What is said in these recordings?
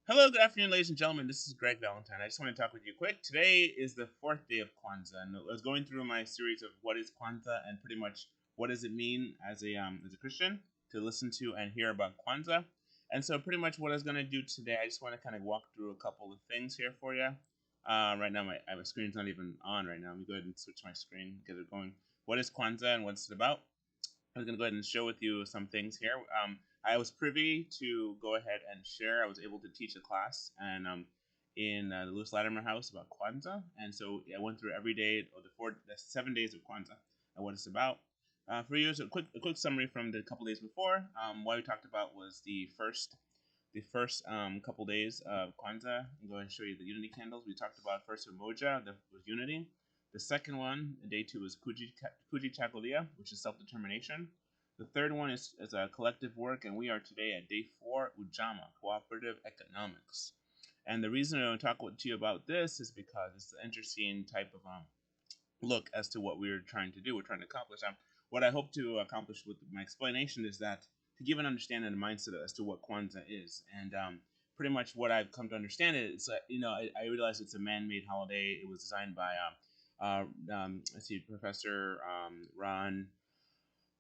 Hello, good afternoon, ladies and gentlemen. This is Greg Valentine. I just want to talk with you quick. Today is the fourth day of Kwanzaa, and I was going through my series of what is Kwanzaa and pretty much what does it mean as a Christian to listen to and hear about Kwanzaa. And so, pretty much what I was going to do today, I just want to kind of walk through a couple of things here for you. Right now, my screen's not even on right now. Let me go ahead and switch my screen, get it going. What is Kwanzaa and what's it about? I'm going to go ahead and share with you some things here. I was privy to go ahead and share. I was able to teach a class in the Lewis Latimer House about Kwanzaa, and so I went through every day of the 7 days of Kwanzaa and what it's about. For you, so a quick summary from the couple days before. What we talked about was the first couple days of Kwanzaa. I'm going to show you the unity candles. We talked about first Umoja, that was unity. The second one, day two, is Kuji Chakulia, which is self-determination. The third one is a collective work, and we are today at day four, Ujamaa, cooperative economics. And the reason I want to talk to you about this is because it's an interesting type of look as to what we're trying to do. We're trying to accomplish. What I hope to accomplish with my explanation is that to give an understanding and mindset as to what Kwanzaa is, and pretty much what I've come to understand it. It's I realize it's a man-made holiday. It was designed by let's see, Professor Ron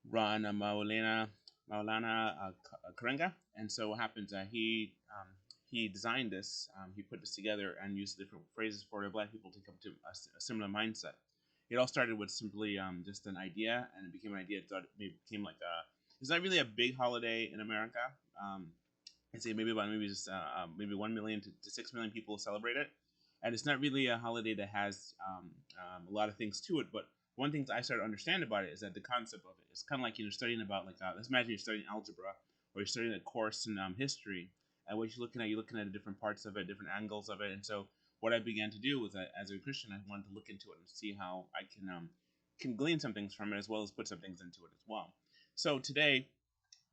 Maulana Karenga. And so what happens? He designed this. He put this together and used different phrases for the black people to come to a similar mindset. It all started with simply just an idea, and it became an idea. It became like it's not really a big holiday in America. I'd say maybe 1 million to 6 million people celebrate it, and it's not really a holiday that has a lot of things to it. But one thing that I started to understand about it is that the concept of it is kind of like studying about let's imagine you're studying algebra or you're studying a course in history, and what you're looking at the different parts of it, different angles of it. And so what I began to do was that as a Christian, I wanted to look into it and see how I can glean some things from it as well as put some things into it as well. So today,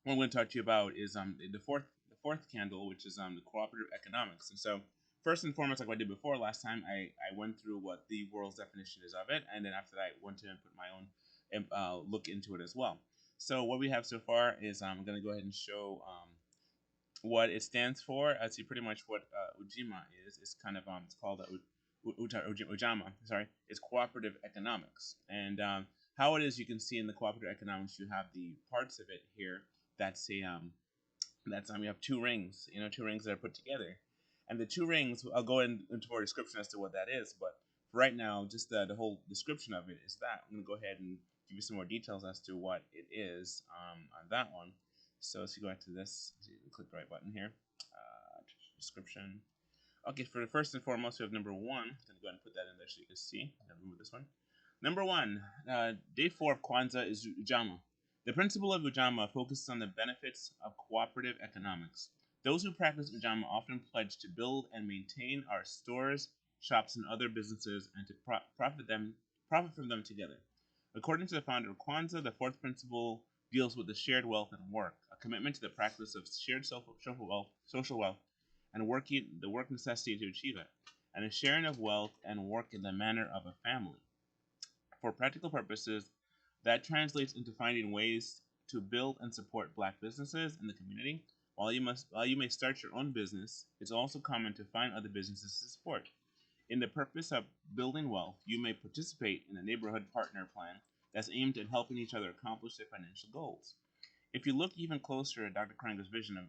what I'm going to talk to you about is the fourth candle, which is the cooperative economics. And so first and foremost, like I did before last time, I went through what the world's definition is of it, and then after that, I went to and put my own look into it as well. So what we have so far is I'm going to go ahead and show what it stands for. I see pretty much what Ujamaa is. It's kind of it's called Ujamaa. Sorry, it's cooperative economics, and how it is you can see in the cooperative economics, you have the parts of it here. That's we have two rings. Two rings that are put together. And the two rings, I'll go into more description as to what that is. But for right now, just the whole description of it is that. I'm going to go ahead and give you some more details as to what it is on that one. So let's go back to this. Click the right button here. Description. Okay, for the first and foremost, we have number one. I'm going to go ahead and put that in there so you can see. I'm going to remove this one. Number one, day four of Kwanzaa is Ujamaa. The principle of Ujamaa focuses on the benefits of cooperative economics. Those who practice Ujamaa often pledge to build and maintain our stores, shops, and other businesses, and to profit from them together. According to the founder of Kwanzaa, the fourth principle deals with the shared wealth and work, a commitment to the practice of shared social wealth, and the work necessity to achieve it, and a sharing of wealth and work in the manner of a family. For practical purposes, that translates into finding ways to build and support black businesses in the community. While you may start your own business, it's also common to find other businesses to support. In the purpose of building wealth, you may participate in a neighborhood partner plan that's aimed at helping each other accomplish their financial goals. If you look even closer at Dr. Karenga's vision of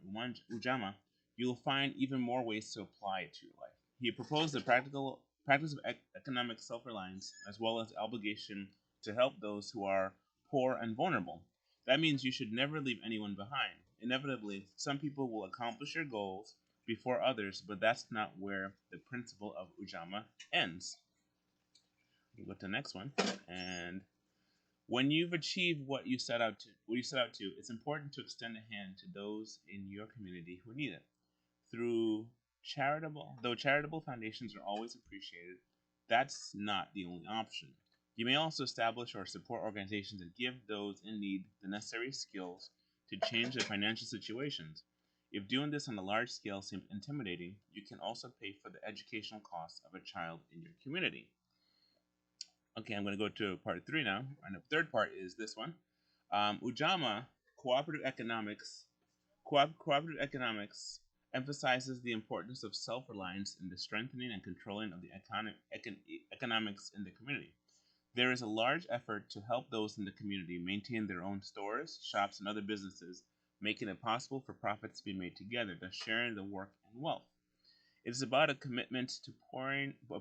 Ujamaa, you'll find even more ways to apply it to your life. He proposed the practice of economic self-reliance as well as obligation to help those who are poor and vulnerable. That means you should never leave anyone behind. Inevitably, some people will accomplish your goals before others, but that's not where the principle of Ujamaa ends. We go to the next one, and when you've achieved what you set out to, it's important to extend a hand to those in your community who need it. Though charitable foundations are always appreciated, that's not the only option. You may also establish or support organizations that give those in need the necessary skills to change their financial situations. If doing this on a large scale seems intimidating, you can also pay for the educational costs of a child in your community. Okay, I'm going to go to part 3 now, and the third part is this one. Ujamaa, cooperative economics emphasizes the importance of self-reliance in the strengthening and controlling of the economics in the community. There is a large effort to help those in the community maintain their own stores, shops, and other businesses, making it possible for profits to be made together, thus sharing the work and wealth. It is about a commitment to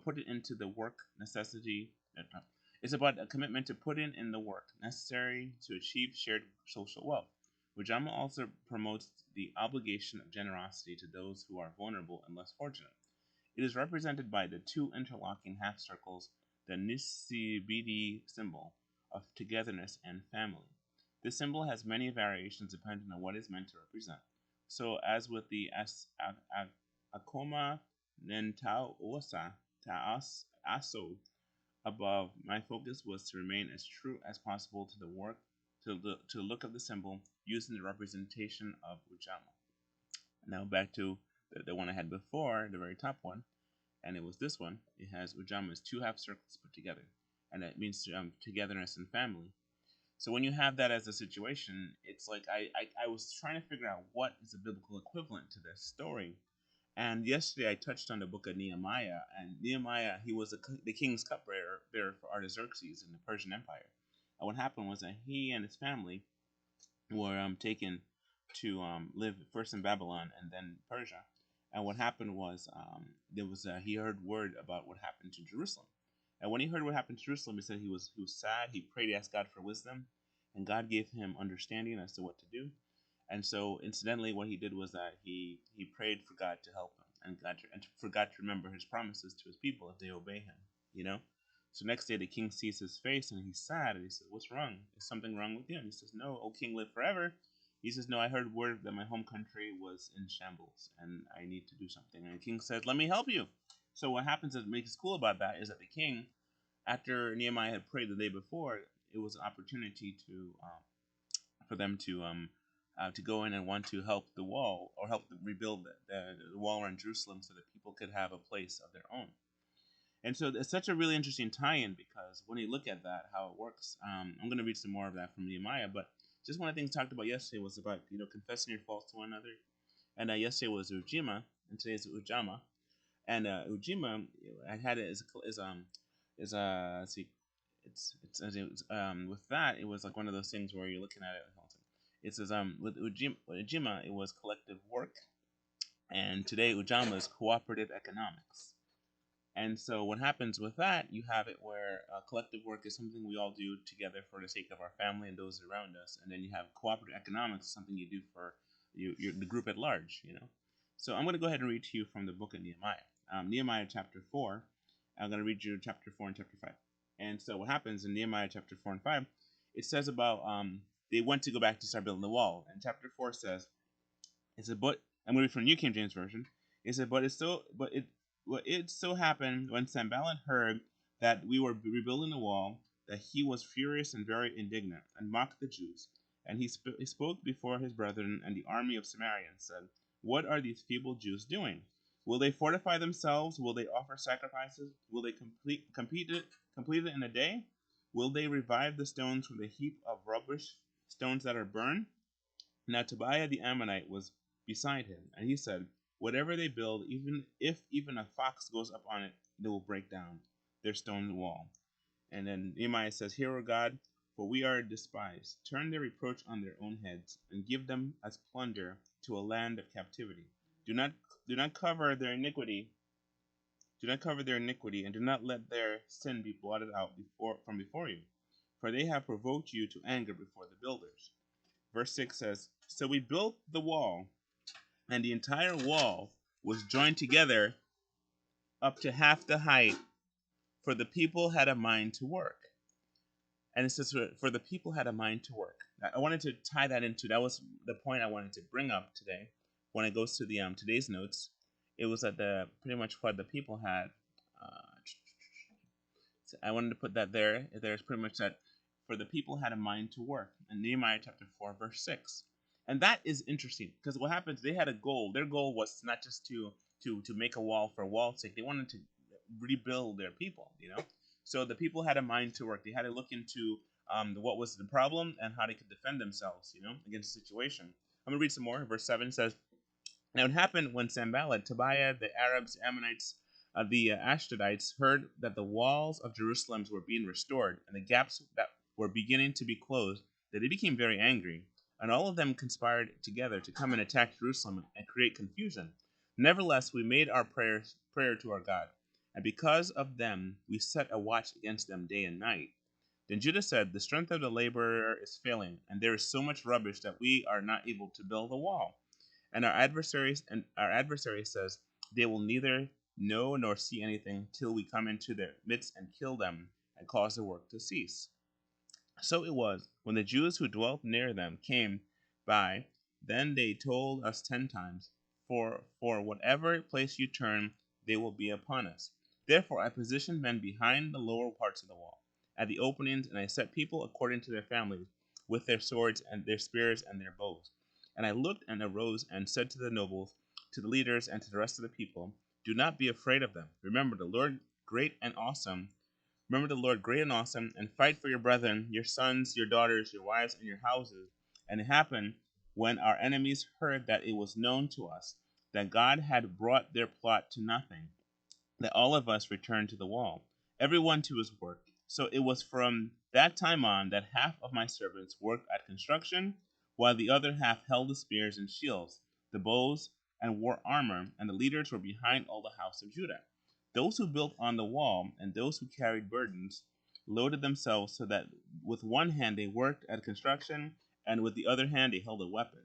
put it into the work necessity. It's about a commitment to putting in the work necessary to achieve shared social wealth. Ujamaa also promotes the obligation of generosity to those who are vulnerable and less fortunate. It is represented by the two interlocking half circles, the Nisibidi symbol of togetherness and family. This symbol has many variations depending on what is meant to represent. So, as with the Akoma Nentauosa Taas Aso above, my focus was to remain as true as possible to the work, to the look of the symbol, using the representation of Ujamaa. Now back to the one I had before, the very top one, and it was this one. It has Ujama's two half circles put together, and it means togetherness and family. So when you have that as a situation, it's like I was trying to figure out what is a biblical equivalent to this story. And yesterday I touched on the book of Nehemiah, and Nehemiah, he was the king's cupbearer for Artaxerxes in the Persian Empire. And what happened was that he and his family were taken to live first in Babylon and then Persia. And what happened was he heard word about what happened to Jerusalem. And when he heard what happened to Jerusalem, he said he was sad. He prayed, he asked God for wisdom, and God gave him understanding as to what to do. And so, incidentally, what he did was that he prayed for God to help him, and for God to remember His promises to His people if they obey Him. You know. So next day, the king sees his face and he's sad, and he says, "What's wrong? Is something wrong with you?" And he says, "No, O king, live forever." He says, "No, I heard word that my home country was in shambles, and I need to do something." And the king says, "Let me help you." So what happens that makes it cool about that is that the king, after Nehemiah had prayed the day before, it was an opportunity for them to go in and want to help the wall or help rebuild the wall around Jerusalem so that people could have a place of their own. And so it's such a really interesting tie-in because when you look at that, how it works, I'm going to read some more of that from Nehemiah. But just one of the things talked about yesterday was about confessing your faults to one another. And yesterday was Ujamaa, and today is Ujamaa. And Ujamaa, I had it is let's see, with that it was like one of those things where you're looking at it. It says with Ujamaa it was collective work, and today Ujamaa is cooperative economics. And so what happens with that, you have it where collective work is something we all do together for the sake of our family and those around us. And then you have cooperative economics, something you do for the group at large, So I'm going to go ahead and read to you from the book of Nehemiah. Nehemiah chapter 4. I'm going to read you chapter 4 and chapter 5. And so what happens in Nehemiah chapter 4 and 5, it says about they went to go back to start building the wall. And chapter 4 says, it's a but I'm going to read from New King James Version. It said, it so happened when Sanballat heard that we were rebuilding the wall, that he was furious and very indignant, and mocked the Jews. And he spoke before his brethren and the army of Samaria, and said, "What are these feeble Jews doing? Will they fortify themselves? Will they offer sacrifices? Will they complete it in a day? Will they revive the stones from the heap of rubbish, stones that are burned?" Now Tobiah the Ammonite was beside him, and he said, "Whatever they build, if even a fox goes up on it, they will break down their stone wall." And then Nehemiah says, "Hear, O God, for we are despised. Turn their reproach on their own heads, and give them as plunder to a land of captivity. Do not cover their iniquity. Do not cover their iniquity, and do not let their sin be blotted out from before you. For they have provoked you to anger before the builders." Verse 6 says, "So we built the wall, and the entire wall was joined together up to half the height, for the people had a mind to work." And it says, for the people had a mind to work. I wanted to tie that into, that was the point I wanted to bring up today. When it goes to the today's notes, it was that pretty much what the people had. So I wanted to put that there. There's pretty much that for the people had a mind to work in Nehemiah chapter 4, verse 6. And that is interesting because what happens, they had a goal. Their goal was not just to make a wall for wall's sake. They wanted to rebuild their people, So the people had a mind to work. They had to look into what was the problem and how they could defend themselves, against the situation. I'm going to read some more. Verse 7 says, Now it happened when Sanballat, Tobiah, the Arabs, the Ammonites, the Ashdodites heard that the walls of Jerusalem were being restored and the gaps that were beginning to be closed, that they became very angry, and all of them conspired together to come and attack Jerusalem and create confusion. Nevertheless, we made our prayer to our God, and because of them we set a watch against them day and night. Then Judah said, "The strength of the laborer is failing, and there is so much rubbish that we are not able to build a wall." And our adversary says, "They will neither know nor see anything till we come into their midst and kill them and cause the work to cease." So it was, when the Jews who dwelt near them came by, then they told us 10 times, For whatever place you turn, they will be upon us. Therefore I positioned men behind the lower parts of the wall, at the openings, and I set people according to their families, with their swords and their spears and their bows. And I looked and arose and said to the nobles, to the leaders, and to the rest of the people, "Do not be afraid of them. Remember the Lord great and awesome, Remember the Lord great and awesome, and fight for your brethren, your sons, your daughters, your wives, and your houses." And it happened, when our enemies heard that it was known to us that God had brought their plot to nothing, that all of us returned to the wall, every one to his work. So it was from that time on that half of my servants worked at construction, while the other half held the spears and shields, the bows, and wore armor, and the leaders were behind all the house of Judah. Those who built on the wall and those who carried burdens loaded themselves so that with one hand they worked at construction, and with the other hand they held a weapon.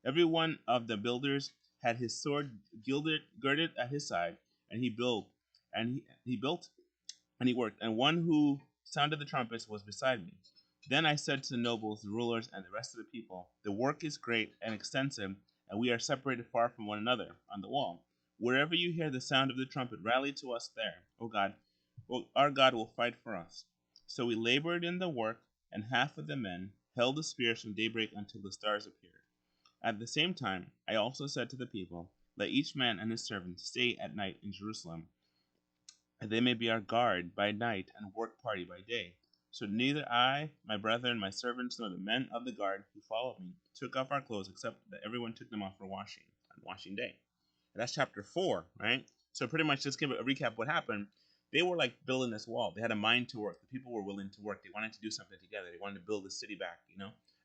Every one of the builders had his sword girded at his side, and he built, and he built, and he worked. And one who sounded the trumpets was beside me. Then I said to the nobles, the rulers, and the rest of the people, "The work is great and extensive, and we are separated far from one another on the wall. Wherever you hear the sound of the trumpet, rally to us there, O God. Our God will fight for us." So we labored in the work, and half of the men held the spears from daybreak until the stars appeared. At the same time, I also said to the people, "Let each man and his servant stay at night in Jerusalem, and they may be our guard by night and work party by day." So neither I, my brethren, my servants, nor the men of the guard who followed me took off our clothes, except that everyone took them off for washing on washing day. And that's chapter 4, right? So pretty much just give a recap of what happened. They were like building this wall. They had a mind to work. The people were willing to work. They wanted to do something together. They wanted to build the city back,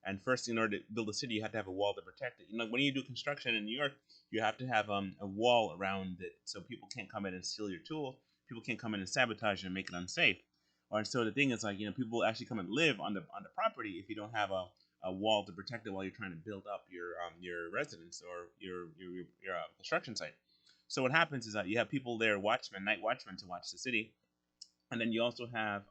And first, in order to build a city, you have to have a wall to protect it. When you do construction in New York, you have to have a wall around it so people can't come in and steal your tools. People can't come in and sabotage it and make it unsafe. Or so the thing is, people actually come and live on the property if you don't have a wall to protect it while you're trying to build up your residence or your construction site. So what happens is that you have people there, watchmen, night watchmen, to watch the city, and then you also have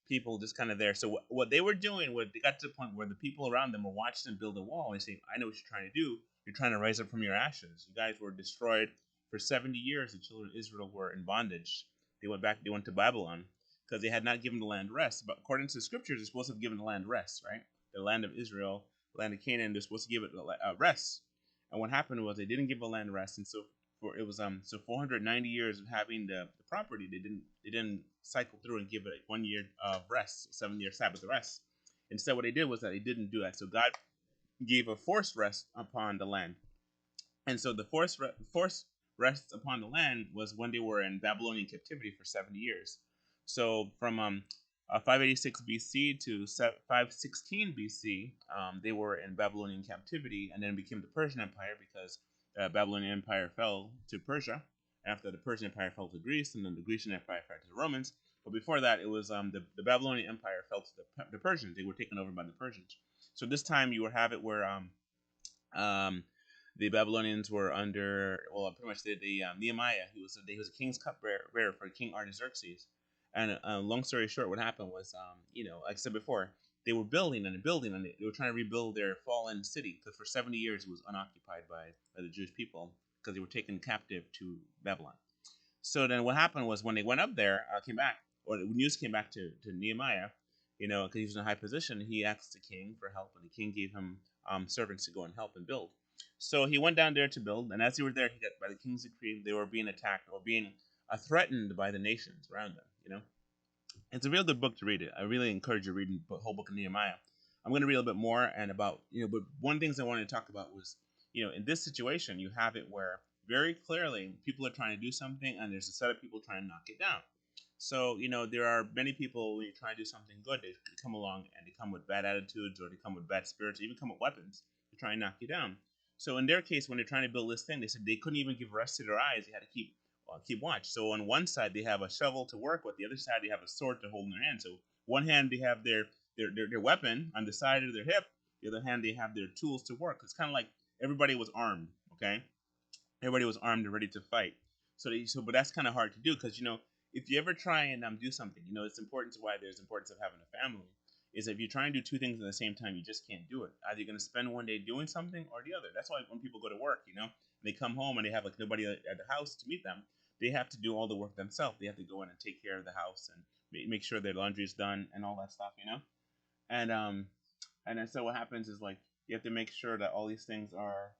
people just kind of there. So what they were doing was they got to the point where the people around them were watching them build a wall. And they say, "I know what you're trying to do. You're trying to rise up from your ashes. You guys were destroyed for 70 years. The children of Israel were in bondage. They went back. They went to Babylon because they had not given the land rest. But according to the scriptures, they're supposed to have given the land rest, right? The land of Israel, the land of Canaan, they're supposed to give it rest. And what happened was they didn't give the land rest, and so for it was 490 years of having the property, they didn't cycle through and give it 1 year of rest, 7 year Sabbath rest. Instead, what they did was that they didn't do that. So God gave a forced rest upon the land, and so the forced rest upon the land was when they were in Babylonian captivity for 70 years. So from 586 BC to 516 BC, they were in Babylonian captivity, and then became the Persian Empire because Babylonian Empire fell to Persia. After the Persian Empire fell to Greece, and then the Grecian Empire fell to the Romans. But before that, it was the Babylonian Empire fell to the Persians. They were taken over by the Persians. So this time you would have it where um, the Babylonians were under, well, pretty much the Nehemiah. He was a king's cupbearer for King Artaxerxes. And long story short, what happened was, like I said before, they were building and building, and they were trying to rebuild their fallen city because for 70 years it was unoccupied by the Jewish people because they were taken captive to Babylon. So then what happened was when they went up there, came back, or the news came back to Nehemiah, because he was in a high position, he asked the king for help, and the king gave him servants to go and help and build. So he went down there to build, and as they were there, he got, by the king's decree, they were being attacked or being threatened by the nations around them. It's a real good book to read. I really encourage you to read the whole book of Nehemiah. I'm going to read a little bit more and about, but one of the things I wanted to talk about was, in this situation, you have it where very clearly people are trying to do something, and there's a set of people trying to knock it down. So, there are many people when you try to do something good, they come along and they come with bad attitudes, or they come with bad spirits, or even come with weapons to try and knock you down. So in their case, when they're trying to build this thing, they said they couldn't even give rest to their eyes. They had to keep watch. So on one side they have a shovel to work with, the other side they have a sword to hold in their hand. So one hand they have their weapon on the side of their hip, the other hand they have their tools to work. It's kind of like everybody was armed. Okay, everybody was armed and ready to fight. But that's kind of hard to do because if you ever try and do something, it's important to why there's importance of having a family. Is if you try and do two things at the same time, you just can't do it. Either you're going to spend one day doing something or the other. That's why when people go to work, they come home and they have like nobody at the house to meet them. They have to do all the work themselves. They have to go in and take care of the house and make sure their laundry is done and all that stuff. And then so what happens is like you have to make sure that all these things are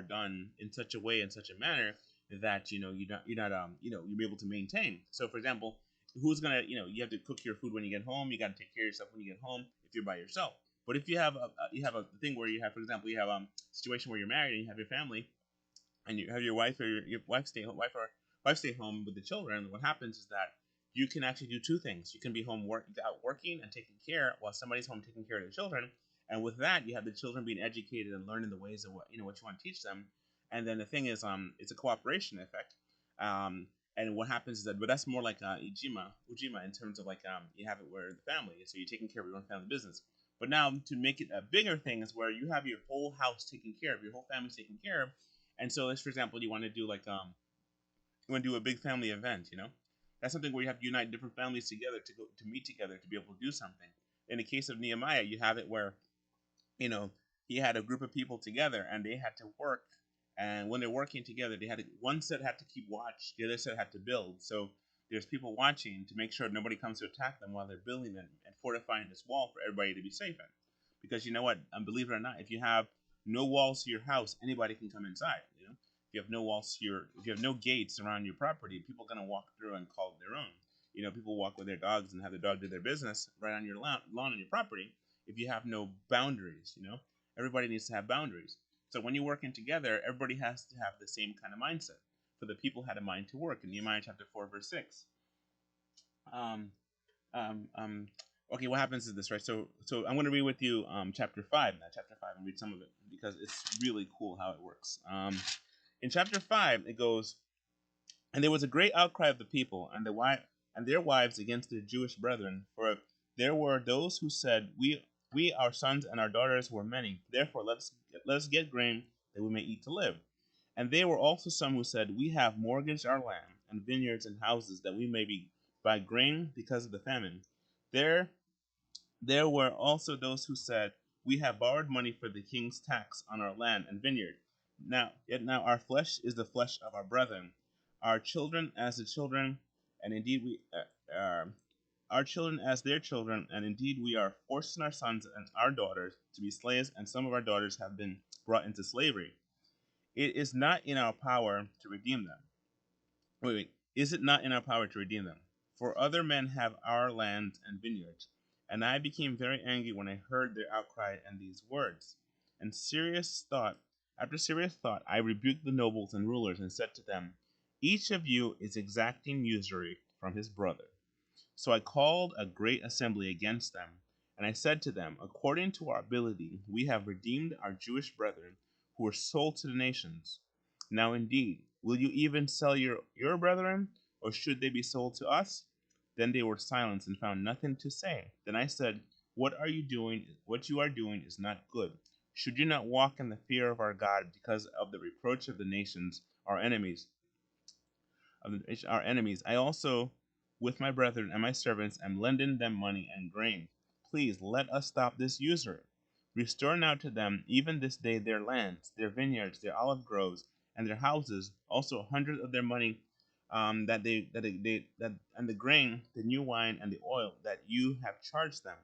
done in such a way, in such a manner that you're able to maintain. So for example, who's gonna you have to cook your food when you get home. You got to take care of yourself when you get home if you're by yourself. But if you have a thing where you have, for example, you have situation where you're married and you have your family, and you have your wife or your wife stay home, wife stay home with the children. What happens is that you can actually do two things. You can be out working and taking care while somebody's home taking care of the children. And with that, you have the children being educated and learning the ways of what you want to teach them. And then the thing is, it's a cooperation effect. And what happens is that, but that's more like Ujima in terms of like you have it where the family, so you're taking care of your own family business. But now to make it a bigger thing is where you have your whole house taken care of, your whole family's taken care of. And so, let's for example, you want to do like you want to do a big family event, that's something where you have to unite different families together to meet together to be able to do something. In the case of Nehemiah, you have it where you know he had a group of people together and they had to work, and when they're working together, one set had to keep watch, the other set had to build. So there's people watching to make sure nobody comes to attack them while they're building and fortifying this wall for everybody to be safe in. Because you know what, believe it or not, if you have no walls to your house, anybody can come inside. If you have no walls to if you have no gates around your property, people are gonna walk through and call it their own. People walk with their dogs and have the dog do their business right on your lawn on your property. If you have no boundaries, everybody needs to have boundaries. So when you're working together, everybody has to have the same kind of mindset. For the people had a mind to work in Nehemiah chapter 4, verse 6. Um, um, um, okay, what happens is this, right? So I'm going to read with you chapter 5, and read some of it because it's really cool how it works. In chapter 5, it goes, and there was a great outcry of the people and their wives against their Jewish brethren, for there were those who said, we our sons and our daughters were many, therefore let us get grain that we may eat to live. And there were also some who said, we have mortgaged our land and vineyards and houses that we may buy grain because of the famine. There there were also those who said, we have borrowed money for the king's tax on our land and vineyard. Now our flesh is the flesh of our brethren, our children as the children, and indeed our children as their children, and indeed we are forcing our sons and our daughters to be slaves, and some of our daughters have been brought into slavery. It is not in our power to redeem them. Wait. Is it not in our power to redeem them? For other men have our lands and vineyards. And I became very angry when I heard their outcry and these words. And after serious thought, I rebuked the nobles and rulers and said to them, each of you is exacting usury from his brother. So I called a great assembly against them, and I said to them, according to our ability, we have redeemed our Jewish brethren who were sold to the nations. Now indeed, will you even sell your brethren, or should they be sold to us? Then they were silenced and found nothing to say. Then I said, what are you doing? What you are doing is not good. Should you not walk in the fear of our God because of the reproach of the nations, our enemies? I also, with my brethren and my servants, am lending them money and grain. Please let us stop this usury. Restore now to them, even this day, their lands, their vineyards, their olive groves, and their houses, also 100 of their money, and the grain, the new wine, and the oil that you have charged them.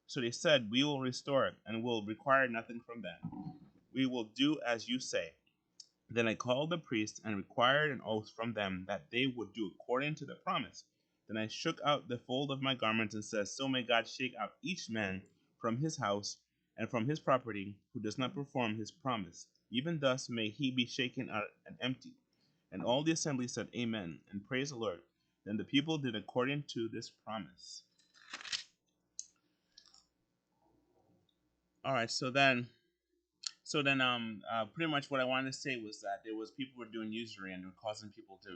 So they said, we will restore it, and will require nothing from them. We will do as you say. Then I called the priests and required an oath from them that they would do according to the promise. Then I shook out the fold of my garments and said, so may God shake out each man from his house and from his property who does not perform his promise. Even thus may he be shaken out and empty. And all the assembly said, Amen, and praise the Lord. Then the people did according to this promise. All right, pretty much what I wanted to say was that there was people were doing usury and were causing people to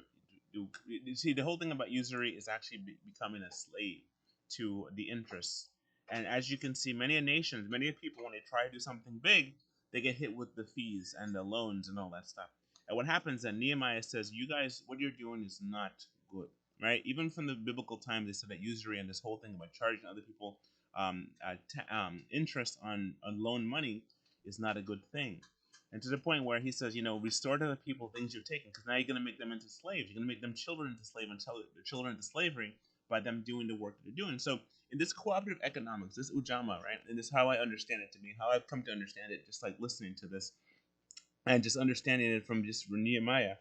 do. You see, the whole thing about usury is actually becoming a slave to the interests. And as you can see, many nations, many people, when they try to do something big, they get hit with the fees and the loans and all that stuff. And what happens then? Nehemiah says, "You guys, what you're doing is not good." Right? Even from the biblical time, they said that usury and this whole thing about charging other people interest on loan money is not a good thing. And to the point where he says, restore to the people things you've taken, because now you're going to make them into slaves. You're going to make them children into slavery and sell their children into slavery by them doing the work that they're doing. So in this cooperative economics, this Ujamaa, right, and this is how I understand it to me, how I've come to understand it, just like listening to this and just understanding it from just Nehemiah,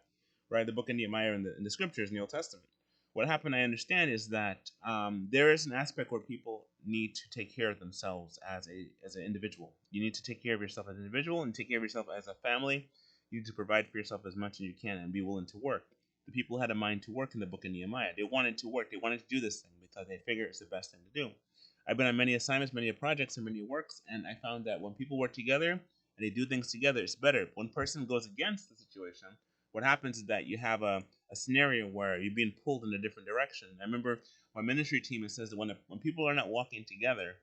right? The book of Nehemiah in the scriptures in the Old Testament. What happened, I understand, is that there is an aspect where people need to take care of themselves as an individual. You need to take care of yourself as an individual and take care of yourself as a family. You need to provide for yourself as much as you can and be willing to work. The people had a mind to work in the book of Nehemiah. They wanted to work. They wanted to do this thing because they figure it's the best thing to do. I've been on many assignments, many projects, and many works, and I found that when people work together and they do things together, it's better. If one person goes against the situation, what happens is that you have a scenario where you're being pulled in a different direction. I remember my ministry team, it says that when people are not walking together,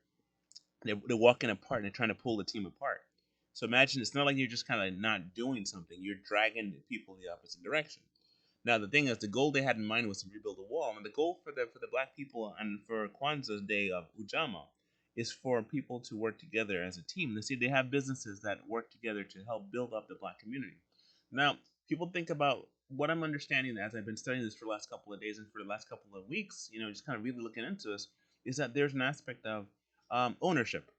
they're walking apart and they're trying to pull the team apart. So imagine it's not like you're just kind of not doing something, you're dragging the people in the opposite direction. Now the thing is, the goal they had in mind was to rebuild a wall, and the goal for the black people and for Kwanzaa's day of Ujamaa is for people to work together as a team. They see they have businesses that work together to help build up the black community. Now people think about what I'm understanding as I've been studying this for the last couple of days and for the last couple of weeks, just kind of really looking into this, is that there's an aspect of ownership.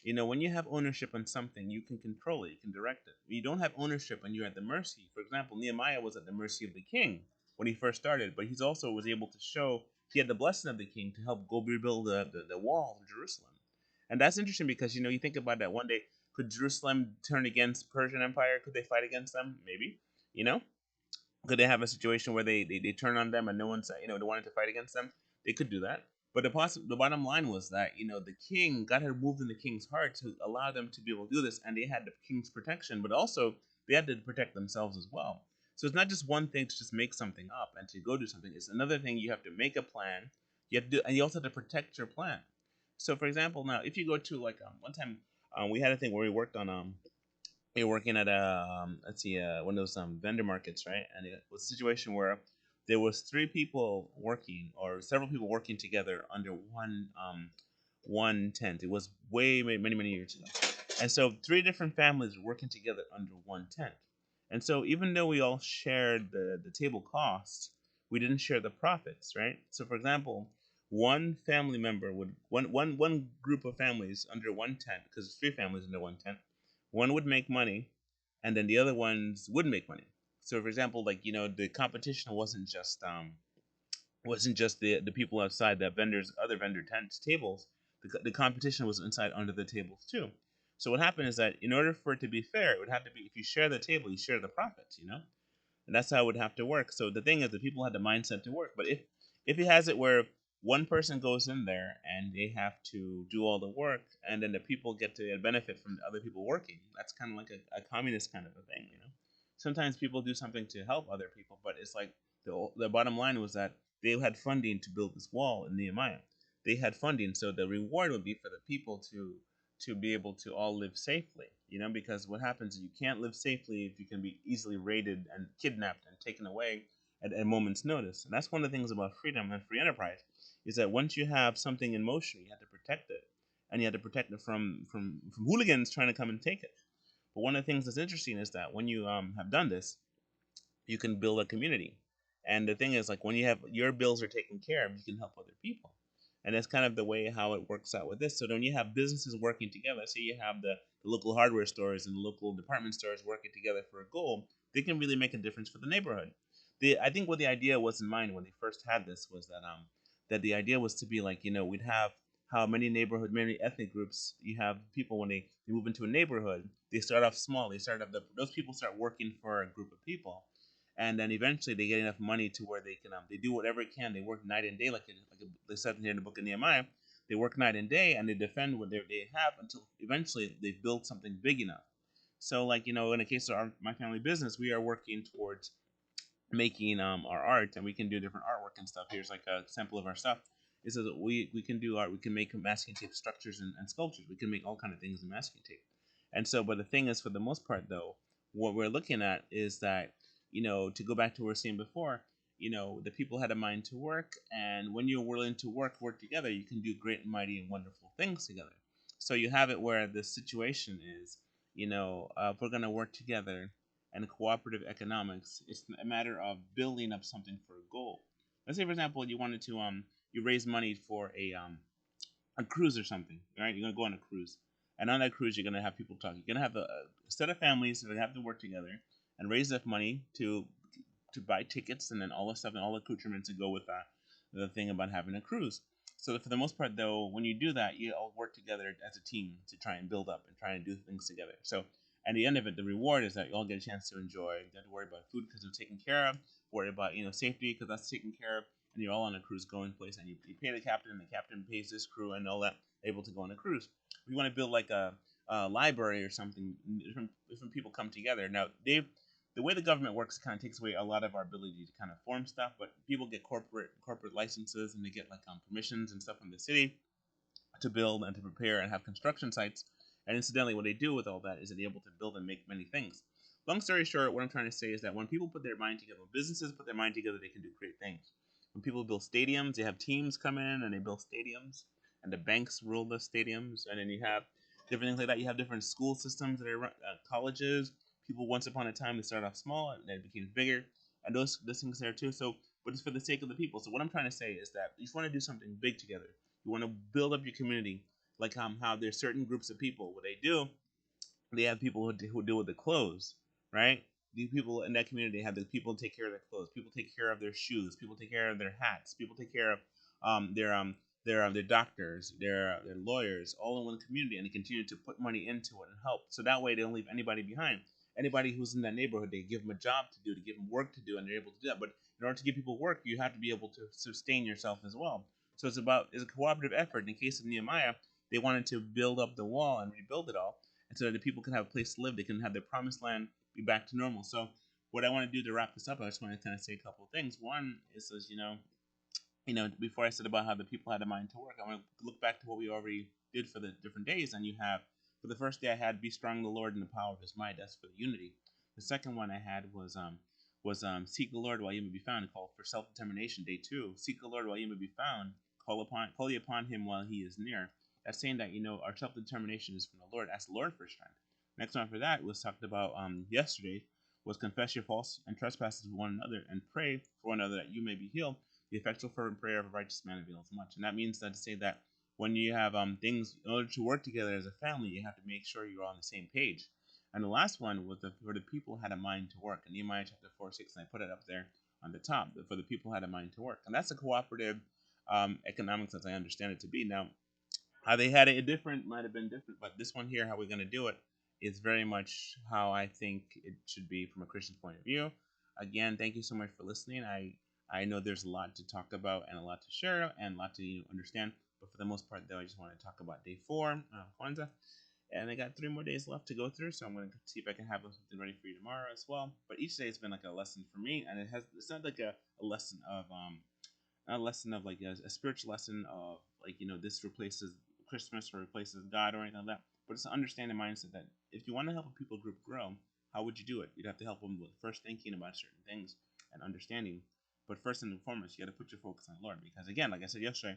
When you have ownership on something, you can control it, you can direct it. When you don't have ownership and you're at the mercy, for example, Nehemiah was at the mercy of the king when he first started, but he's also was able to show he had the blessing of the king to help go rebuild the wall of Jerusalem. And that's interesting because, you think about that one day, could Jerusalem turn against Persian Empire? Could they fight against them? Maybe. You know? Could they have a situation where they turn on them and no one's they wanted to fight against them? They could do that. But the bottom line was that the king, God had moved in the king's heart to allow them to be able to do this, and they had the king's protection, but also they had to protect themselves as well. So it's not just one thing to just make something up and to go do something. It's another thing, you have to make a plan. You have to do, and you also have to protect your plan. So for example, now if you go to like one time we had a thing where we worked on you're working at a let's see one of those vendor markets, right? And it was a situation where there was three people working or several people working together under one tent. It was way many years ago, and so three different families were working together under one tent. And so even though we all shared the table costs, we didn't share the profits, right? So for example, one family member would one group of families under one tent, because it's three families under one tent, one would make money and then the other ones wouldn't make money. So for example, like the competition wasn't just the people outside, that vendors, other vendor tents, tables. The competition was inside under the tables too. So what happened is that in order for it to be fair, it would have to be, if you share the table, you share the profits. And that's how it would have to work. So the thing is, the people had the mindset to work. But if it has it where one person goes in there and they have to do all the work, and then the people get to benefit from the other people working, that's kind of like a communist kind of a thing. Sometimes people do something to help other people, but it's like the bottom line was that they had funding to build this wall in Nehemiah. They had funding, so the reward would be for the people to be able to all live safely. Because what happens is you can't live safely if you can be easily raided and kidnapped and taken away at a moment's notice. And that's one of the things about freedom and free enterprise, is that once you have something in motion, you have to protect it, and you have to protect it from hooligans trying to come and take it. But one of the things that's interesting is that when you have done this, you can build a community. And the thing is, like, when you have your bills are taken care of, you can help other people. And that's kind of the way how it works out with this. So when you have businesses working together, say you have the local hardware stores and the local department stores working together for a goal, they can really make a difference for the neighborhood. I think what the idea was in mind when they first had this was that the idea was to be like, we'd have how many ethnic groups, you have people when they move into a neighborhood, they start off small. They start off those people start working for a group of people, and then eventually they get enough money to where they can they do whatever it can. They work night and day, they said here in the book of Nehemiah. They work night and day, and they defend what they have until eventually they build something big enough. So, like, in the case of my family business, we are working towards making our art, and we can do different artwork and stuff. Here's like a sample of our stuff. It says that we can do art. We can make masking tape structures and sculptures. We can make all kind of things in masking tape. And so, but the thing is, for the most part, though, what we're looking at is that, to go back to what we were saying before, the people had a mind to work, and when you're willing to work together, you can do great and mighty and wonderful things together. So you have it where the situation is, if we're gonna work together and cooperative economics, it's a matter of building up something for a goal. Let's say, for example, you wanted to you raise money for a cruise or something, right? You're gonna go on a cruise, and on that cruise, you're gonna have people talk. You're gonna have a set of families that have to work together and raise enough money to buy tickets and then all the stuff and all the accoutrements to go with that. The thing about having a cruise. So for the most part, though, when you do that, you all work together as a team to try and build up and try and do things together. So at the end of it, the reward is that you all get a chance to enjoy. You don't have to worry about food because it's taken care of. Worry about safety because that's taken care of. And you're all on a cruise going place, and you pay the captain, and the captain pays this crew and all that, able to go on a cruise. We want to build like a library or something. Different people come together. Now the way the government works kind of takes away a lot of our ability to kind of form stuff, but people get corporate licenses, and they get like permissions and stuff from the city to build and to prepare and have construction sites. And incidentally, what they do with all that is that they're able to build and make many things. Long story short, what I'm trying to say is that when people put their mind together, when businesses put their mind together, they can do great things. When people build stadiums, they have teams come in and they build stadiums, and the banks rule the stadiums, and then you have different things like that. You have different school systems that are colleges. People once upon a time they started off small and then it became bigger, and those things there too. So, but it's for the sake of the people. So what I'm trying to say is that you want to do something big together. You want to build up your community, like how there's certain groups of people. What they do, they have people who deal with the clothes, right? The people in that community have the people take care of their clothes. People take care of their shoes. People take care of their hats. People take care of um, their um, their doctors, their lawyers, all in one community, and they continue to put money into it and help. So that way they don't leave anybody behind. Anybody who's in that neighborhood, they give them a job to do, to give them work to do, and they're able to do that. But in order to give people work, you have to be able to sustain yourself as well. So it's a cooperative effort. In the case of Nehemiah, they wanted to build up the wall and rebuild it all, and so that the people can have a place to live. They can have their promised land be back to normal. So what I want to do to wrap this up, I just want to kind of say a couple of things. One is, before I said about how the people had a mind to work, I want to look back to what we already did for the different days. And you have, for the first day, I had be strong in the Lord and the power of His might. That's for the unity. The second one I had was seek the Lord while you may be found. Call for self determination. Day two, seek the Lord while you may be found. Call ye upon Him while He is near. That's saying that our self determination is from the Lord. Ask the Lord for strength. Next one for that was talked about yesterday was confess your faults and trespasses with one another and pray for one another that you may be healed. The effectual fervent prayer of a righteous man avails much. And that means that to say that when you have things, in order to work together as a family, you have to make sure you're on the same page. And the last one was where the people had a mind to work. In Nehemiah chapter 4:6, and I put it up there on the top, for the people had a mind to work. And that's a cooperative economics as I understand it to be. Now, how they had it different might have been different, but this one here, how we're going to do it, is very much how I think it should be from a Christian point of view. Again, thank you so much for listening. I know there's a lot to talk about and a lot to share and a lot to understand, but for the most part, though, I just want to talk about day 4, Kwanzaa, and I got 3 more days left to go through, so I'm going to see if I can have something ready for you tomorrow as well. But each day has been like a lesson for me, and it's not like a lesson of a lesson of like a spiritual lesson of like this replaces Christmas or replaces God or anything like that. But it's an understanding mindset that if you want to help a people group grow, how would you do it? You'd have to help them with first thinking about certain things and understanding. But first and foremost, you got to put your focus on the Lord, because again, like I said yesterday,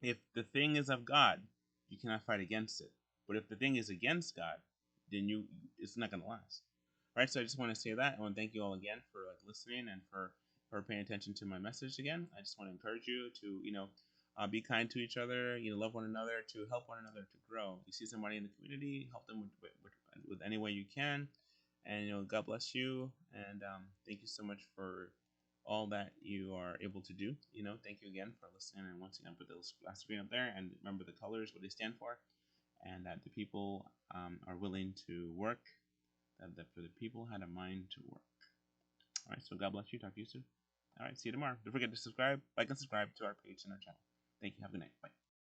if the thing is of God, you cannot fight against it. But if the thing is against God, then it's not going to last. Right? So I just want to say that. I want to thank you all again for listening and for paying attention to my message again. I just want to encourage you to be kind to each other, love one another, to help one another to grow. You see somebody in the community, help them with any way you can, and God bless you. And thank you so much for all that you are able to do. Thank you again for listening. And once again, put the last screen up there, and remember the colors, what they stand for, and that the people are willing to work. That for the people had a mind to work. All right. So God bless you. Talk to you soon. All right. See you tomorrow. Don't forget to subscribe, like, and subscribe to our page and our channel. Thank you. Have a good night. Bye.